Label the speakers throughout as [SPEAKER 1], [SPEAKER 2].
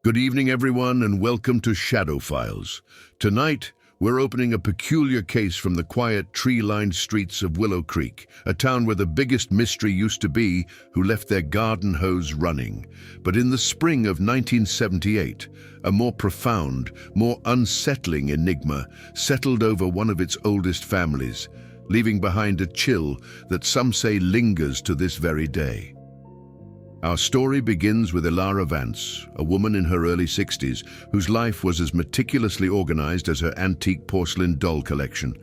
[SPEAKER 1] Good evening, everyone, and welcome to Shadow Files. Tonight, we're opening a peculiar case from the quiet, tree-lined streets of Willow Creek, a town where the biggest mystery used to be who left their garden hose running. But in the spring of 1978, a more profound, more unsettling enigma settled over one of its oldest families, leaving behind a chill that some say lingers to this very day. Our story begins with Elara Vance, a woman in her early 60s whose life was as meticulously organized as her antique porcelain doll collection.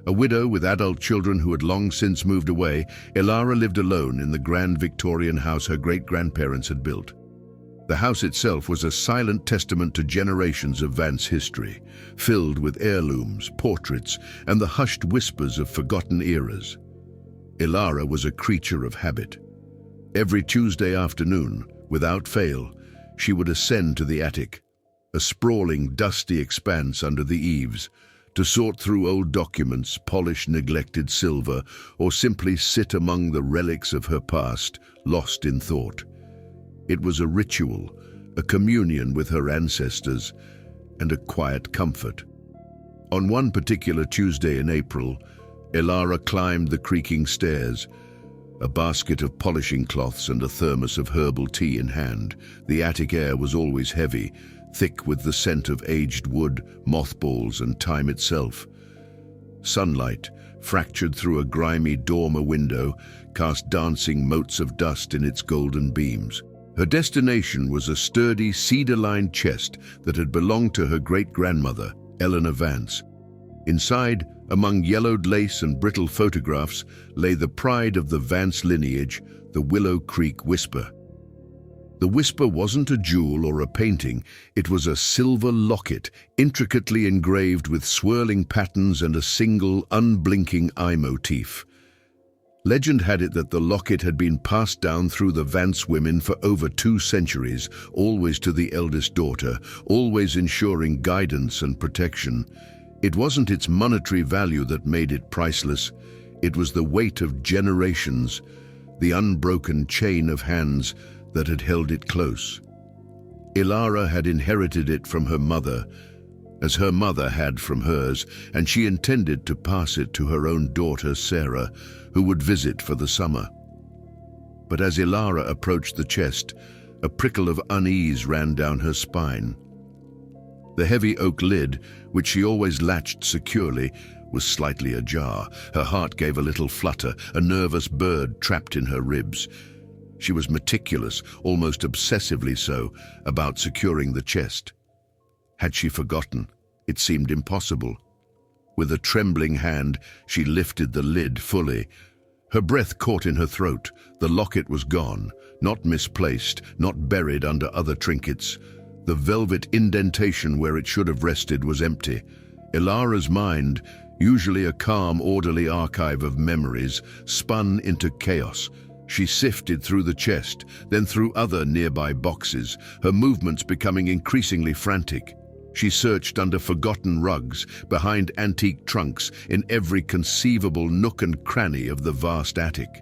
[SPEAKER 1] A widow with adult children who had long since moved away, Elara lived alone in the grand Victorian house her great-grandparents had built. The house itself was a silent testament to generations of Vance history, filled with heirlooms, portraits, and the hushed whispers of forgotten eras. Elara was a creature of habit. Every Tuesday afternoon, without fail, she would ascend to the attic, a sprawling, dusty expanse under the eaves, to sort through old documents, polish neglected silver, or simply sit among the relics of her past, lost in thought. It was a ritual, a communion with her ancestors, and a quiet comfort. On one particular Tuesday in April, Elara climbed the creaking stairs, a basket of polishing cloths and a thermos of herbal tea in hand. The attic air was always heavy, thick with the scent of aged wood, mothballs, and time itself. Sunlight, fractured through a grimy dormer window, cast dancing motes of dust in its golden beams. Her destination was a sturdy, cedar-lined chest that had belonged to her great-grandmother, Eleanor Vance. Inside, among yellowed lace and brittle photographs, lay the pride of the Vance lineage, the Willow Creek Whisper. The Whisper wasn't a jewel or a painting, it was a silver locket, intricately engraved with swirling patterns and a single, unblinking eye motif. Legend had it that the locket had been passed down through the Vance women for over 2 centuries, always to the eldest daughter, always ensuring guidance and protection. It wasn't its monetary value that made it priceless. It was the weight of generations, the unbroken chain of hands that had held it close. Elara had inherited it from her mother, as her mother had from hers, and she intended to pass it to her own daughter, Sarah, who would visit for the summer. But as Elara approached the chest, a prickle of unease ran down her spine. The heavy oak lid, which she always latched securely, was slightly ajar. Her heart gave a little flutter, a nervous bird trapped in her ribs. She was meticulous, almost obsessively so, about securing the chest. Had she forgotten? It seemed impossible. With a trembling hand, she lifted the lid fully. Her breath caught in her throat. The locket was gone, not misplaced, not buried under other trinkets. The velvet indentation where it should have rested was empty. Elara's mind, usually a calm, orderly archive of memories, spun into chaos. She sifted through the chest, then through other nearby boxes, her movements becoming increasingly frantic. She searched under forgotten rugs, behind antique trunks, in every conceivable nook and cranny of the vast attic.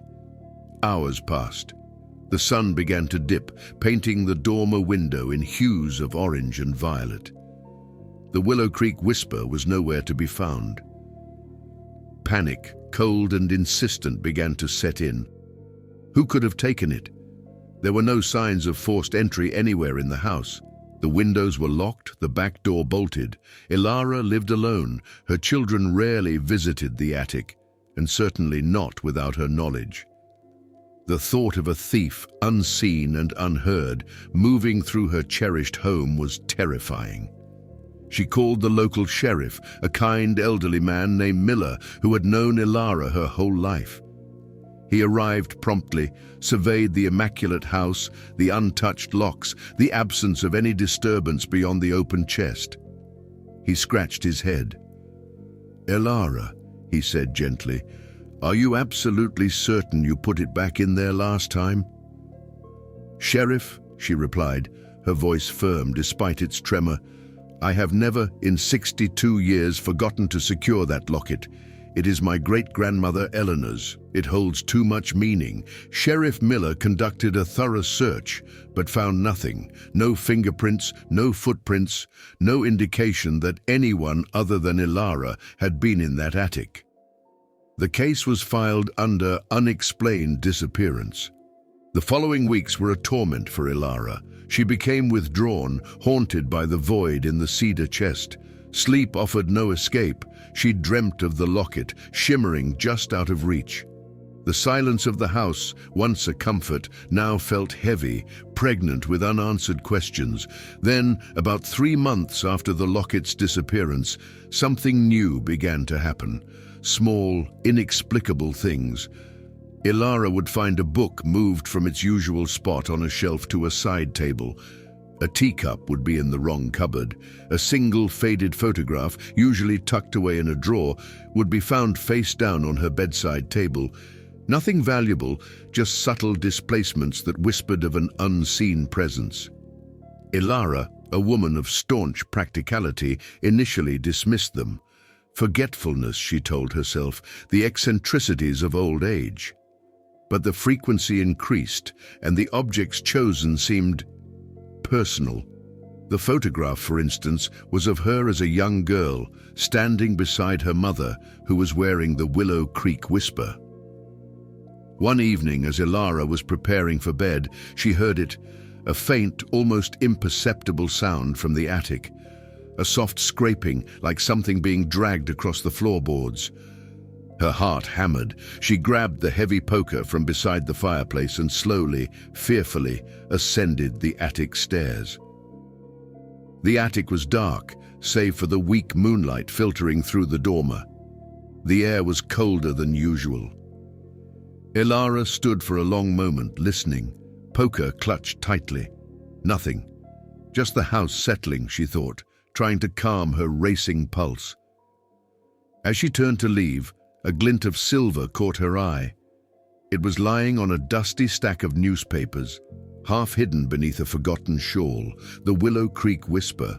[SPEAKER 1] Hours passed. The sun began to dip, painting the dormer window in hues of orange and violet. The Willow Creek Whisper was nowhere to be found. Panic, cold and insistent, began to set in. Who could have taken it? There were no signs of forced entry anywhere in the house. The windows were locked, the back door bolted. Elara lived alone. Her children rarely visited the attic, and certainly not without her knowledge. The thought of a thief, unseen and unheard, moving through her cherished home was terrifying. She called the local sheriff, a kind elderly man named Miller, who had known Elara her whole life. He arrived promptly, surveyed the immaculate house, the untouched locks, the absence of any disturbance beyond the open chest. He scratched his head. "Elara," he said gently, "are you absolutely certain you put it back in there last time?" "Sheriff," she replied, her voice firm despite its tremor, "I have never, in 62 years, forgotten to secure that locket. It is my great-grandmother Eleanor's. It holds too much meaning. Sheriff Miller conducted a thorough search, but found nothing. No fingerprints, no footprints, no indication that anyone other than Elara had been in that attic. The case was filed under unexplained disappearance. The following weeks were a torment for Elara. She became withdrawn, haunted by the void in the cedar chest. Sleep offered no escape. She dreamt of the locket, shimmering just out of reach. The silence of the house, once a comfort, now felt heavy, pregnant with unanswered questions. Then, about 3 months after the locket's disappearance, something new began to happen. Small, inexplicable things. Elara would find a book moved from its usual spot on a shelf to a side table. A teacup would be in the wrong cupboard. A single faded photograph, usually tucked away in a drawer, would be found face down on her bedside table. Nothing valuable, just subtle displacements that whispered of an unseen presence. Elara, a woman of staunch practicality, initially dismissed them. Forgetfulness, she told herself, the eccentricities of old age. But the frequency increased, and the objects chosen seemed personal. The photograph, for instance, was of her as a young girl, standing beside her mother, who was wearing the Willow Creek whisper. One evening, as Elara was preparing for bed, she heard it, a faint, almost imperceptible sound from the attic. A soft scraping, like something being dragged across the floorboards. Her heart hammered. She grabbed the heavy poker from beside the fireplace and slowly, fearfully, ascended the attic stairs. The attic was dark, save for the weak moonlight filtering through the dormer. The air was colder than usual. Elara stood for a long moment, listening, poker clutched tightly. Nothing. Just the house settling, she thought, trying to calm her racing pulse. As she turned to leave, a glint of silver caught her eye. It was lying on a dusty stack of newspapers, half hidden beneath a forgotten shawl, the Willow Creek whisper.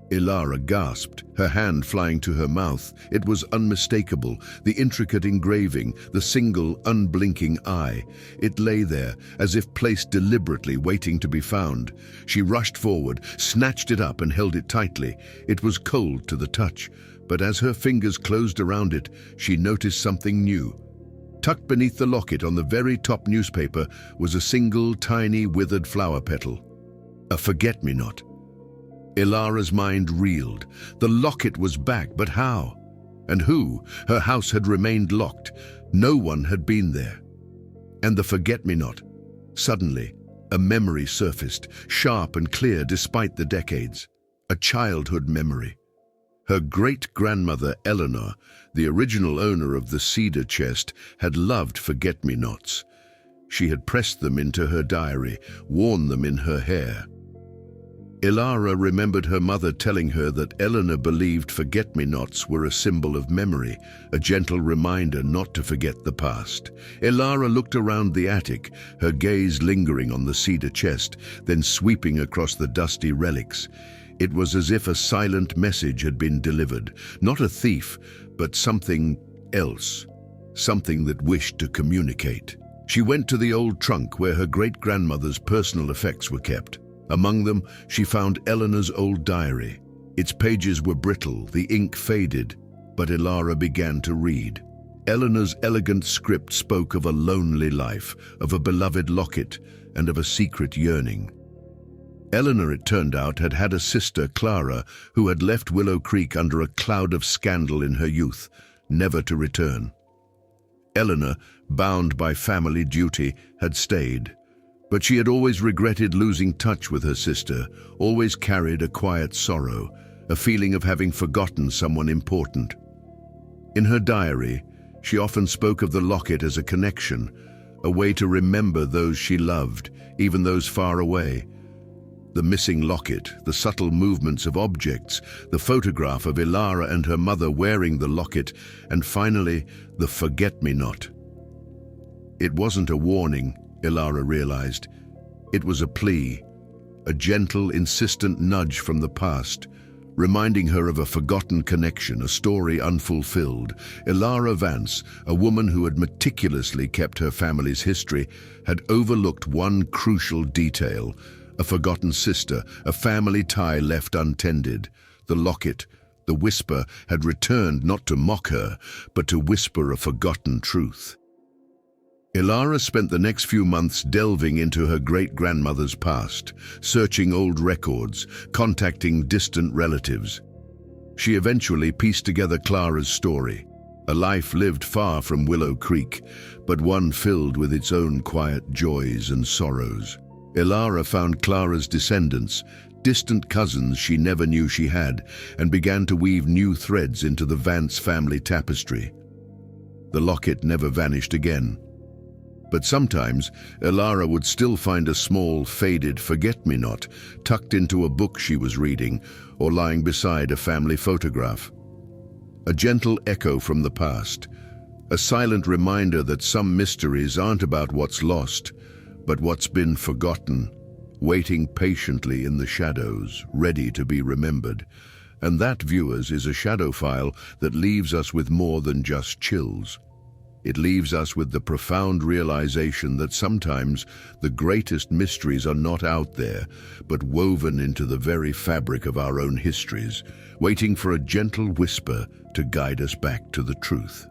[SPEAKER 1] Elara gasped, her hand flying to her mouth. It was unmistakable, the intricate engraving, the single, unblinking eye. It lay there, as if placed deliberately, waiting to be found. She rushed forward, snatched it up and held it tightly. It was cold to the touch, but as her fingers closed around it, she noticed something new. Tucked beneath the locket on the very top newspaper was a single, tiny, withered flower petal. A forget-me-not. Elara's mind reeled. The locket was back, but how? And who? Her house had remained locked. No one had been there. And the forget-me-not. Suddenly, a memory surfaced, sharp and clear despite the decades. A childhood memory. Her great-grandmother Eleanor, the original owner of the cedar chest, had loved forget-me-nots. She had pressed them into her diary, worn them in her hair. Elara remembered her mother telling her that Eleanor believed forget-me-nots were a symbol of memory, a gentle reminder not to forget the past. Elara looked around the attic, her gaze lingering on the cedar chest, then sweeping across the dusty relics. It was as if a silent message had been delivered, not a thief, but something else, something that wished to communicate. She went to the old trunk where her great-grandmother's personal effects were kept. Among them, she found Eleanor's old diary. Its pages were brittle, the ink faded, but Elara began to read. Eleanor's elegant script spoke of a lonely life, of a beloved locket, and of a secret yearning. Eleanor, it turned out, had had a sister, Clara, who had left Willow Creek under a cloud of scandal in her youth, never to return. Eleanor, bound by family duty, had stayed. But she had always regretted losing touch with her sister, always carried a quiet sorrow, a feeling of having forgotten someone important. In her diary, she often spoke of the locket as a connection, a way to remember those she loved, even those far away. The missing locket, the subtle movements of objects, the photograph of Elara and her mother wearing the locket, and finally, the forget-me-not. It wasn't a warning, Elara realized. It was a plea, a gentle, insistent nudge from the past. reminding her of a forgotten connection, a story unfulfilled. Elara Vance, a woman who had meticulously kept her family's history, had overlooked one crucial detail: a forgotten sister, a family tie left untended. The locket, the whisper, had returned not to mock her, but to whisper a forgotten truth. Elara spent the next few months delving into her great-grandmother's past, searching old records, contacting distant relatives. She eventually pieced together Clara's story, a life lived far from Willow Creek, but one filled with its own quiet joys and sorrows. Elara found Clara's descendants, distant cousins she never knew she had, and began to weave new threads into the Vance family tapestry. The locket never vanished again. But sometimes, Elara would still find a small, faded forget-me-not tucked into a book she was reading or lying beside a family photograph. A gentle echo from the past, a silent reminder that some mysteries aren't about what's lost, but what's been forgotten, waiting patiently in the shadows, ready to be remembered. And that, viewers, is a shadow file that leaves us with more than just chills. It leaves us with the profound realization that sometimes the greatest mysteries are not out there, but woven into the very fabric of our own histories, waiting for a gentle whisper to guide us back to the truth.